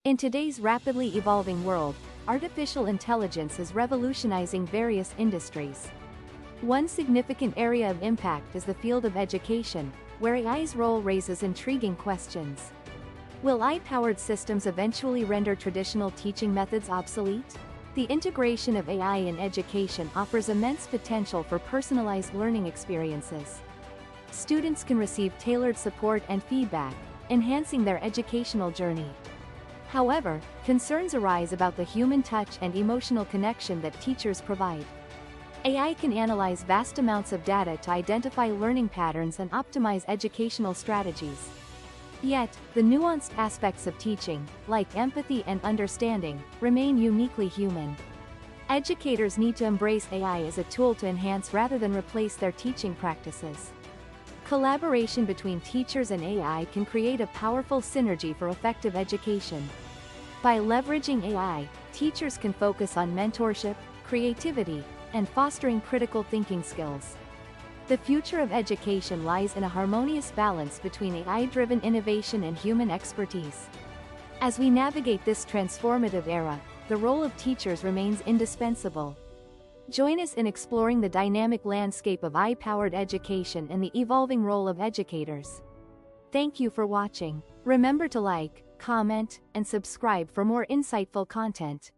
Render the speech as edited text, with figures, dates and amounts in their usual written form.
In today's rapidly evolving world, artificial intelligence is revolutionizing various industries. One significant area of impact is the field of education, where AI's role raises intriguing questions. Will AI-powered systems eventually render traditional teaching methods obsolete? The integration of AI in education offers immense potential for personalized learning experiences. Students can receive tailored support and feedback, enhancing their educational journey. However, concerns arise about the human touch and emotional connection that teachers provide. AI can analyze vast amounts of data to identify learning patterns and optimize educational strategies. Yet, the nuanced aspects of teaching, like empathy and understanding, remain uniquely human. Educators need to embrace AI as a tool to enhance rather than replace their teaching practices. Collaboration between teachers and AI can create a powerful synergy for effective education. By leveraging AI, teachers can focus on mentorship, creativity, and fostering critical thinking skills. The future of education lies in a harmonious balance between AI-driven innovation and human expertise. As we navigate this transformative era, the role of teachers remains indispensable. Join us in exploring the dynamic landscape of AI-powered education and the evolving role of educators. Thank you for watching. Remember to like, comment, and subscribe for more insightful content.